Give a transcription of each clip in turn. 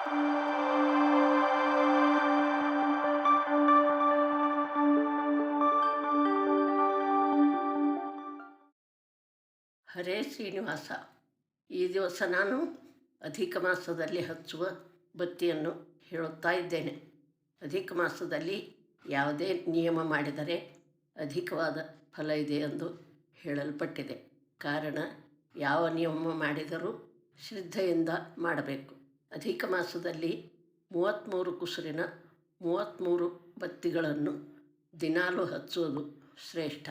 ಹರೇ ಶ್ರೀನಿವಾಸ. ಈ ದಿವಸ ನಾನು ಅಧಿಕ ಮಾಸದಲ್ಲಿ ಹಚ್ಚುವ ಬತ್ತಿಯನ್ನು ಹೇಳುತ್ತಾ ಇದ್ದೇನೆ. ಅಧಿಕ ಮಾಸದಲ್ಲಿ ಯಾವುದೇ ನಿಯಮ ಮಾಡಿದರೆ ಅಧಿಕವಾದ ಫಲ ಇದೆ ಎಂದು ಹೇಳಲ್ಪಟ್ಟಿದೆ. ಕಾರಣ, ಯಾವ ನಿಯಮ ಮಾಡಿದರೂ ಶ್ರದ್ಧೆಯಿಂದ ಮಾಡಬೇಕು. ಅಧಿಕ ಮಾಸದಲ್ಲಿ 33 ಕುಸುರಿನ 33 ಬತ್ತಿಗಳನ್ನು ದಿನಾಲೂ ಹಚ್ಚುವುದು ಶ್ರೇಷ್ಠ.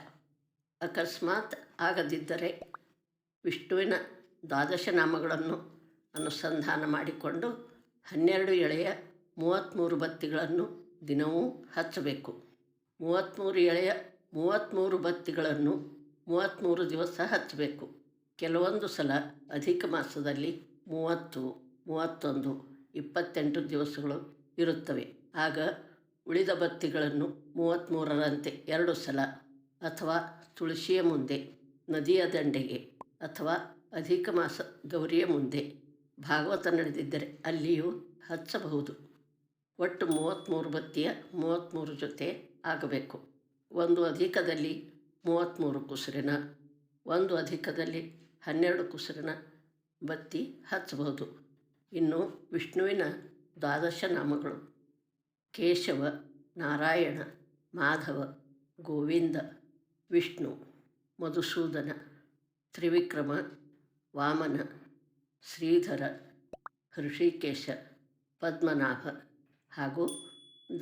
ಅಕಸ್ಮಾತ್ ಆಗದಿದ್ದರೆ ವಿಷ್ಣುವಿನ ದ್ವಾದಶ ನಾಮಗಳನ್ನು ಅನುಸಂಧಾನ ಮಾಡಿಕೊಂಡು 12 ಎಳೆಯ 33 ಬತ್ತಿಗಳನ್ನು ದಿನವೂ ಹಚ್ಚಬೇಕು. 33 ಎಳೆಯ 33 ಬತ್ತಿಗಳನ್ನು 33 ದಿವಸ ಹಚ್ಚಬೇಕು. ಕೆಲವೊಂದು ಸಲ ಅಧಿಕ ಮಾಸದಲ್ಲಿ 30, 31, 28 ದಿವಸಗಳು ಇರುತ್ತವೆ. ಆಗ ಉಳಿದ ಬತ್ತಿಗಳನ್ನು 33ರಂತೆ 2 ಸಲ ಅಥವಾ ತುಳಸಿಯ ಮುಂದೆ, ನದಿಯ ದಂಡೆಗೆ ಅಥವಾ ಅಧಿಕ ಮಾಸ ಗೌರಿಯ ಮುಂದೆ ಭಾಗವತ ನಡೆದಿದ್ದರೆ ಅಲ್ಲಿಯೂ ಹಚ್ಚಬಹುದು. ಒಟ್ಟು 33 ಬತ್ತಿಯ 33 ಜೊತೆ ಆಗಬೇಕು. ಒಂದು ಅಧಿಕದಲ್ಲಿ 33 ಕುಸುರಿನ, ಒಂದು ಅಧಿಕದಲ್ಲಿ 12 ಕುಸುರಿನ ಬತ್ತಿ ಹಚ್ಚಬಹುದು. ಇನ್ನು ವಿಷ್ಣುವಿನ ದ್ವಾದಶ ನಾಮಗಳು: ಕೇಶವ, ನಾರಾಯಣ, ಮಾಧವ, ಗೋವಿಂದ, ವಿಷ್ಣು, ಮಧುಸೂದನ, ತ್ರಿವಿಕ್ರಮ, ವಾಮನ, ಶ್ರೀಧರ, ಹೃಷಿಕೇಶ, ಪದ್ಮನಾಭ ಹಾಗೂ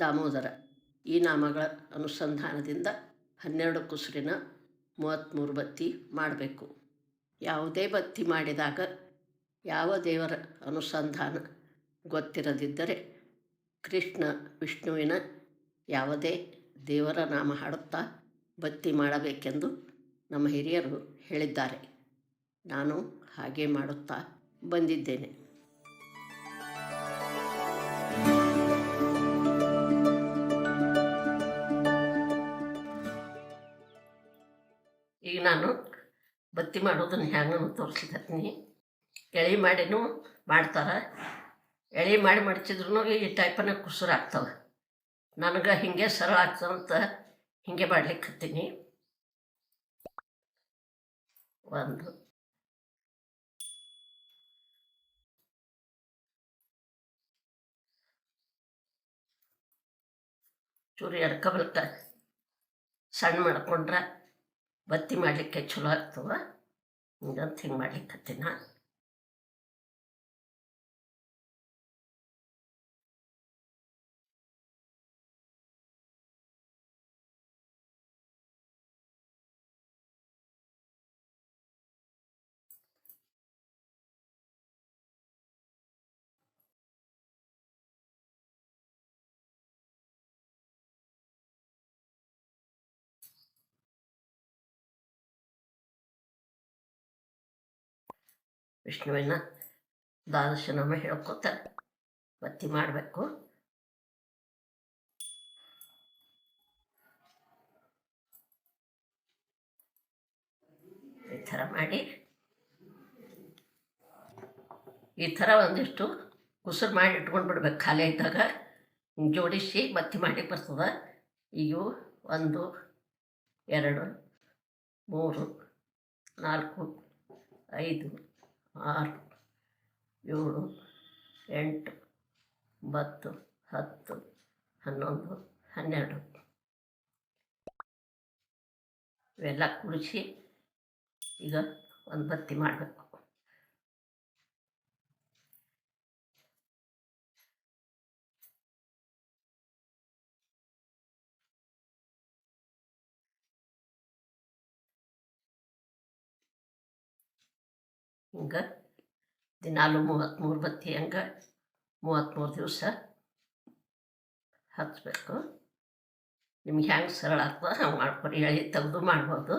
ದಾಮೋದರ. ಈ ನಾಮಗಳ ಅನುಸಂಧಾನದಿಂದ 12 ಕುಸುರಿನ 33 ಬತ್ತಿ ಮಾಡಬೇಕು. ಯಾವುದೇ ಬತ್ತಿ ಮಾಡಿದಾಗ ಯಾವ ದೇವರ ಅನುಸಂಧಾನ ಗೊತ್ತಿರದಿದ್ದರೆ ಕೃಷ್ಣ ವಿಷ್ಣುವಿನ ಯಾವುದೇ ದೇವರ ನಾಮ ಹಾಡುತ್ತಾ ಬತ್ತಿ ಮಾಡಬೇಕೆಂದು ನಮ್ಮ ಹಿರಿಯರು ಹೇಳಿದ್ದಾರೆ. ನಾನು ಹಾಗೆ ಮಾಡುತ್ತಾ ಬಂದಿದ್ದೇನೆ. ಈಗ ನಾನು ಬತ್ತಿ ಮಾಡೋದನ್ನು ಹ್ಯಾಂಗೂ ತೋರಿಸ್ಲಿಕ್ಕತ್ತೀನಿ. ಎಳೆ ಮಾಡಿನೂ ಮಾಡ್ತಾರೆ. ಎಳೆ ಮಾಡಿ ಮಡಚಿದ್ರು ಈ ಟೈಪನ್ನ ಕುಸುರು ಆಗ್ತವೆ. ನನಗೆ ಹೀಗೆ ಸರಳ ಆಗ್ತವಂತ ಹೀಗೆ ಮಾಡ್ಲಿಕ್ಕತ್ತೀನಿ. ಒಂದು ಚೂರು ಎಡ್ಕಬಲ್ಕ ಸಣ್ಣ ಮಾಡ್ಕೊಂಡ್ರೆ ಬತ್ತಿ ಮಾಡಲಿಕ್ಕೆ ಚಲೋ ಆಗ್ತವೆ. ಹಿಂಗಂತ ಹಿಂಗೆ ಮಾಡ್ಲಿಕ್ಕತ್ತೀನಿ. ವಿಷ್ಣುವಿನ ದ್ವಾದಶ ನಾಮ ಹೇಳ್ಕೊತ ಬತ್ತಿ ಮಾಡಬೇಕು. ಈ ಥರ ಮಾಡಿ, ಈ ಥರ ಒಂದಿಷ್ಟು ಕುಸುರು ಮಾಡಿ ಇಟ್ಕೊಂಡು ಬಿಡ್ಬೇಕು. ಖಾಲಿ ಇದ್ದಾಗ ಜೋಡಿಸಿ ಬತ್ತಿ ಮಾಡಿ ಬರ್ತದೆ. ಈಗ 1, 2, 3, 4, 5, 6, 7, 8, 9, 10, 11, 12 ಇವೆಲ್ಲ ಕೂಡಿಸಿ ಈಗ ಒಂದು ಬತ್ತಿ ಮಾಡಬೇಕು. ಹಿಂಗೆ ದಿನಾಲು 33 ಬತ್ತಿ ಹಂಗೆ 33 ದಿವಸ ಹಚ್ಚಬೇಕು. ನಿಮ್ಗೆ ಹೆಂಗೆ ಸರಳ ಆಗ್ತದೆ ಹಂಗೆ ಮಾಡ್ಕೊರಿ. ಎಳೆ ತೆಗೆದು ಮಾಡ್ಬೋದು.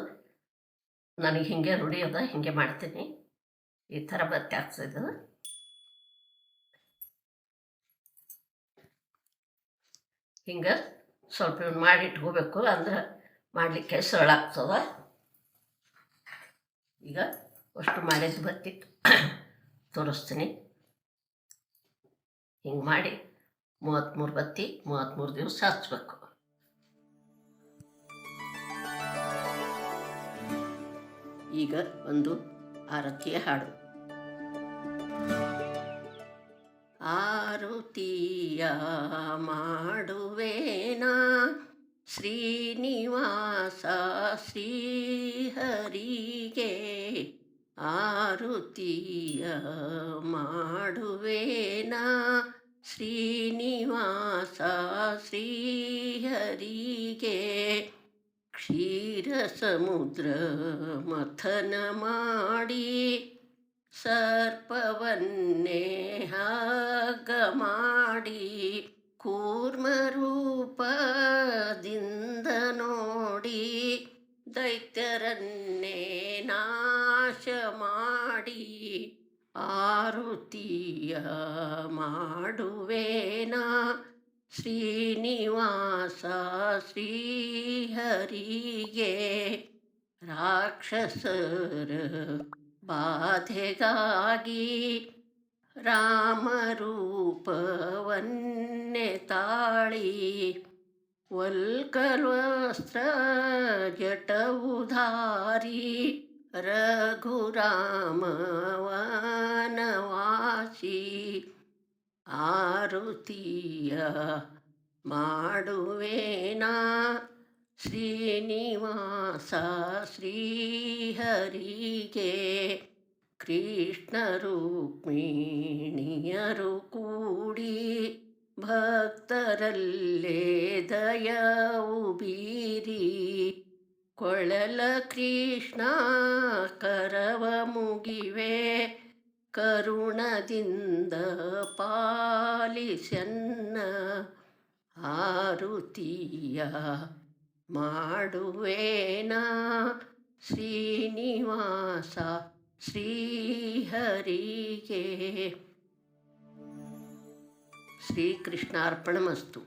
ನನಗೆ ಹೀಗೆ ರೂಢಿ ಅದ, ಹೀಗೆ ಮಾಡ್ತೀನಿ. ಈ ಥರ ಬತ್ತಿ ಹಾಕ್ಸಿದ್ದು ಹಿಂಗೆ ಸ್ವಲ್ಪ ಇವನು ಮಾಡಿ ಇಟ್ಕೋಬೇಕು. ಅಂದ್ರೆ ಮಾಡಲಿಕ್ಕೆ ಸರಳ ಆಗ್ತದೆ. ಈಗ ಅಷ್ಟು ಮಾಡಿದ ಬತ್ತಿ ತೋರಿಸ್ತೀನಿ. ಹಿಂಗೆ ಮಾಡಿ 33 ಬತ್ತಿ 33 ದಿವಸ ಹಚ್ಬೇಕು. ಈಗ ಒಂದು ಆರತಿಯ ಹಾಡು. ಆರುತಿಯ ಮಾಡುವೇನಾ ಶ್ರೀನಿವಾಸ ಶ್ರೀಹರಿಗೆ, ಆರುತಿಯ ಮಾಡುವೇನಾ ಶ್ರೀನಿವಾಸ ಶ್ರೀಹರಿಗೆ, ಕ್ಷೀರ ಸಮುದ್ರ ಮಥನ ಮಾಡಿ ಸರ್ಪವನ್ನೇ ಹಗ್ಗ ಮಾಡಿ, ಕೂರ್ಮ ರೂಪದಿಂದ ನೋಡಿ ದೈತ್ಯರನ್ನೇ ನಾಶ ಮಾಡಿ, ಆರುತಿಯ ಮಾಡುವೇನಾ ಶ್ರೀನಿವಾಸ ಶ್ರೀಹರಿಗೆ, ರಾಕ್ಷಸರ ಬಾಧೆಗಾಗಿ ರಾಮರೂಪವನ್ನೇ ತಾಳಿ, ವಲ್ಕಲ್ವಸ್ತ್ರ ಜಟವುಧಾರಿ ರಘುರಾಮ ವನವಾಸಿ, ಆರುತಿಯ ಮಾಡುವೇನಾ ಶ್ರೀನಿವಾಸ ಶ್ರೀಹರಿಗೆ, ಕೃಷ್ಣ ರುಕ್ಮಿಣಿಯರು ಕೂಡಿ ಭಕ್ತರಲ್ಲೇ ದಯವು ಬೀರಿ, ಕೊಳಲ ಕೃಷ್ಣ ಕರವ ಮುಗಿವೆ ಕರುಣದಿಂದ ಪಾಲಿಸನ್ನ, ಆರುತಿಯ ಮಾಡುವೇನಾ ಶ್ರೀನಿವಾಸ ಶ್ರೀಹರಿಗೆ. ಶ್ರೀಕೃಷ್ಣಾರ್ಪಣಮಸ್ತು.